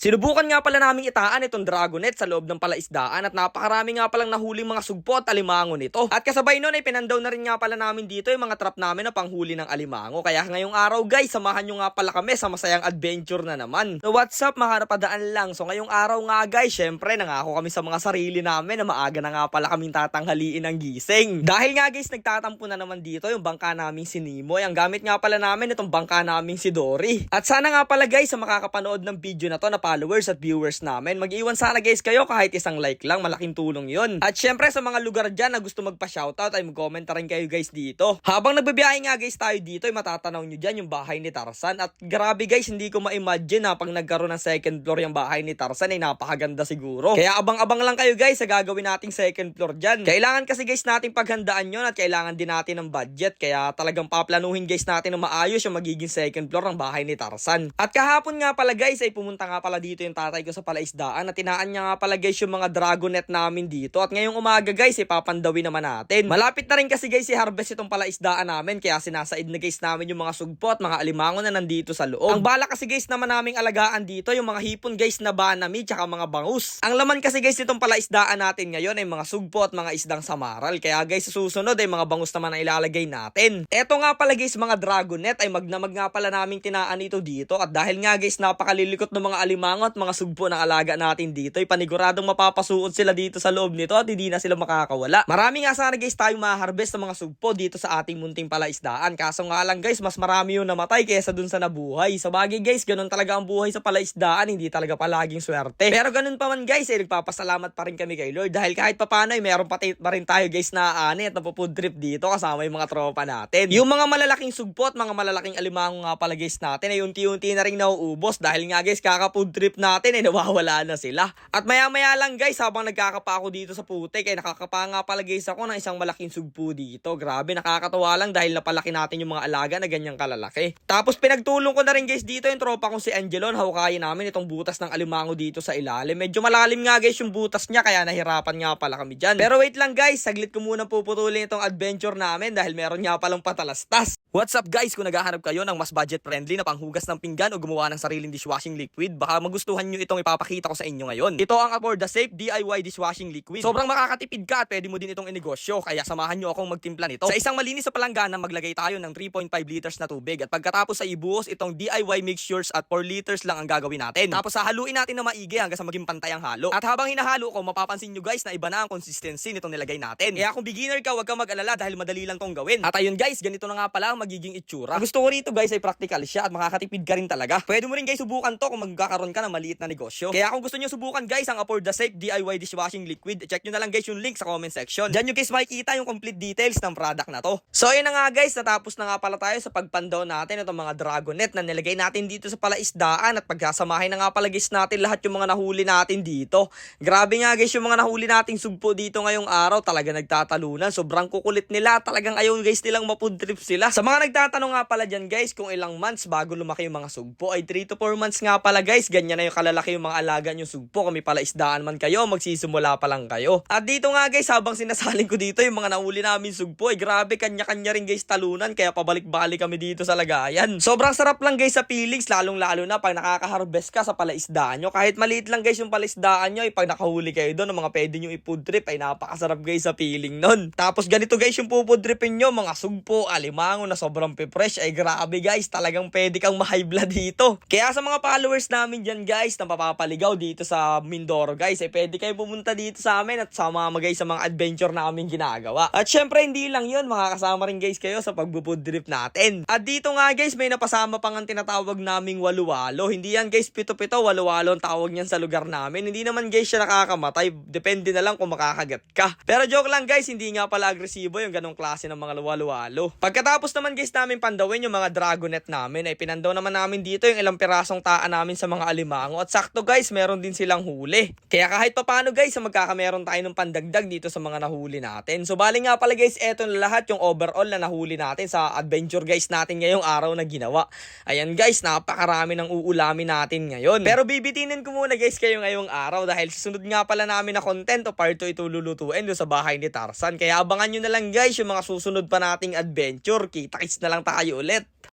Sinubukan nga pala naming itaan itong dragonet sa loob ng palaisdaan at napakarami nga palang nahuling mga sugpo at alimango nito. At kasabay nun ay pinandaw na rin nga pala namin dito yung mga trap namin na panghuli ng alimango. Kaya ngayong araw guys, samahan nyo nga pala kami sa masayang adventure na naman. So what's up, makanapadaan lang. So ngayong araw nga guys, syempre nangako kami sa mga sarili namin na maaga na nga pala kaming tatanghaliin ng gising. Dahil nga guys, nagtatampo na naman dito yung bangka naming si Nimoy. Ang gamit nga pala namin itong bangka naming si Dory. At sana nga pala guys, sa makakapanood ng video na to na followers at viewers namin, mag-iwan sana guys kayo kahit isang like lang, malaking tulong yun. At syempre sa mga lugar dyan na gusto magpa-shoutout ay mag-comment rin kayo guys dito. Habang nagbabiyahe nga guys tayo dito ay matatanaw nyo dyan yung bahay ni Tarzan. At grabe guys, hindi ko ma-imagine na pag nagkaroon ng second floor yung bahay ni Tarzan ay napakaganda siguro. Kaya abang-abang lang kayo guys sa gagawin nating second floor dyan. Kailangan kasi guys nating paghandaan yun at kailangan din natin ng budget. Kaya talagang paplanuhin guys natin na maayos yung magiging second floor ng bahay ni Tarzan. At kahapon nga pala guys ay pumunta nga pala dito yung tatay ko sa palaisdaan at tinaan niya nga pala guys yung mga dragonet namin dito. At ngayong umaga guys ipapandawin naman natin. Malapit na rin kasi guys i-harvest itong palaisdaan namin kaya sinasaid na guys namin yung mga sugpo at mga alimango na nandito sa loob. Ang bala kasi guys naman naming alagaan dito yung mga hipon guys na banami tsaka mga bangus. Ang laman kasi guys itong palaisdaan natin ngayon ay mga sugpo at mga isdang samaral. Kaya guys sa susunod ay mga bangus naman ang ilalagay natin. Eto nga pala guys mga dragonet ay magnamag nga pala naming tinaan ito dito. At dahil nga guys napakalilikot ng mga alimango at mga sugpo ng alaga natin dito ay paniguradong mapapasuot sila dito sa loob nito at hindi na sila makakawala. Marami nga sana guys tayong ma-harvest ng mga sugpo dito sa ating munting palaisdaan. Kaso nga lang guys, mas marami yung namatay kaysa dun sa nabuhay. Sa bagay guys, ganun talaga ang buhay sa palaisdaan, hindi talaga palaging swerte. Pero ganun pa man guys, ay nagpapasalamat pa rin kami kay Lord dahil kahit papano ay meron pa rin tayo guys na ani at napufood trip dito kasama yung mga tropa natin. Yung mga malalaking sugpo at mga malalaking alimango nga pala guys natin ay unti-unti na rin nauubos dahil nga guys kaka-food trip natin ay nawawala na sila. At maya-maya lang guys, habang nagkakapa ako dito sa putik ay nakakapa nga pala guys ako ng isang malaking sugpo dito. Grabe, nakakatawa lang dahil napalaki natin yung mga alaga na ganyang kalalaki. Tapos pinagtulong ko na rin guys dito yung tropa kong si Angelon. Hawakayin namin itong butas ng alimango dito sa ilalim. Medyo malalim nga guys yung butas niya kaya nahirapan nga pala kami dyan. Pero wait lang guys, saglit ko muna puputulin itong adventure namin dahil meron nga palang patalastas. What's up guys, kung naghahanap kayo ng mas budget friendly na panghugas ng pinggan o gumawa ng sariling dishwashing liquid, baka magustuhan nyo itong ipapakita ko sa inyo ngayon. Ito ang Afford the Safe DIY dishwashing liquid. Sobrang makakatipid ka at pwede mo din itong inegosyo, kaya samahan nyo akong magtimpla nito. Sa isang malinis sa palanggana, maglagay tayo ng 3.5 liters na tubig at pagkatapos ay ibuhos itong DIY mixtures at 4 liters lang ang gagawin natin. Tapos hahaluin natin na maigi hanggang sa maging pantay ang halo. At habang hinahalo ko, mapapansin nyo guys na iba na ang consistency nitong nilagay natin. Kaya kung beginner ka, huwag kang mag-alala dahil madali lang tong gawin. At ayun guys, ganito na nga pala ang magiging itsura. Ang gusto ko rito guys ay practical siya at makakatipid ka rin talaga. Pwede mo rin guys subukan to kung magkakaroon ka ng maliit na negosyo. Kaya kung gusto nyo subukan guys ang Afford the Safe DIY dishwashing liquid, check nyo na lang guys yung link sa comment section. Diyan nyo guys makikita yung complete details ng product na to. So ayun na nga guys, natapos na nga pala tayo sa pagpandaw natin itong mga dragonet na nilagay natin dito sa palaisdaan at pagkasamahin na nga pala guys natin lahat yung mga nahuli natin dito. Grabe nga guys yung mga nahuli nating sugpo dito ngayong araw, talaga nagtatalunan. Sobrang kukulit nila, talagang ayaw guys nilang ma-food trip sila. Sa mga nagtatanong nga pala dyan guys kung ilang months bago lumaki yung mga sugpo ay 3 to 4 months nga pala guys. Ganyan na yung kalalaki yung mga alaga nyo sugpo. Kami pala isdaan man kayo, magsisimula pa lang kayo. At dito nga guys, habang sinasaling ko dito yung mga nahuli namin sugpo ay grabe, kanya-kanya rin guys talunan kaya pabalik-balik kami dito sa lagayan. Sobrang sarap lang guys sa feelings, lalong-lalo na pag nakaka-harvest ka sa palaisdaan nyo. Kahit maliit lang guys yung palaisdaan nyo ay pag nakahuli kayo doon ng mga pwede nyo i-food trip ay napakasarap guys sa feeling nun. Tapos ganito guys yung pufood tripin nyo, mga sugpo, alimango na sobrang pe-fresh ay grabe guys, talagang pwede kang ma-high blood dito. Kaya sa mga followers namin dyan guys na papapaligaw dito sa Mindoro guys ay pwede kayo pumunta dito sa amin at sama guys sa mga adventure na aming ginagawa. At syempre hindi lang yun, makakasama rin guys kayo sa pagpo-food trip natin. At dito nga guys may napasama pang ang tinatawag naming waluwalo. Hindi yan guys pito-pito, waluwalo ang tawag niyan sa lugar namin. Hindi naman guys siya nakakamatay, depende na lang kung makakagat ka. Pero joke lang guys, hindi nga pala agresibo yung ganong klase ng mga waluwalo. Pagkatapos naman guys namin pandawin yung mga dragonet namin ay pinandaw naman namin dito yung ilang pirasong taan namin sa mga alimango. At sakto guys, meron din silang huli. Kaya kahit papano guys, magkakameron tayo ng pandagdag dito sa mga nahuli natin. So bali nga pala guys, eto na lahat yung overall na nahuli natin sa adventure guys natin ngayong araw na ginawa. Ayan guys, napakarami ng uulamin natin ngayon. Pero bibitinin ko muna guys kayo ngayong araw dahil susunod nga pala namin na content o part 2 ito lulutuin doon sa bahay ni Tarzan. Kaya abangan nyo na lang guys yung mga susunod pa nating adventure. Kita-kits na lang tayo ulit.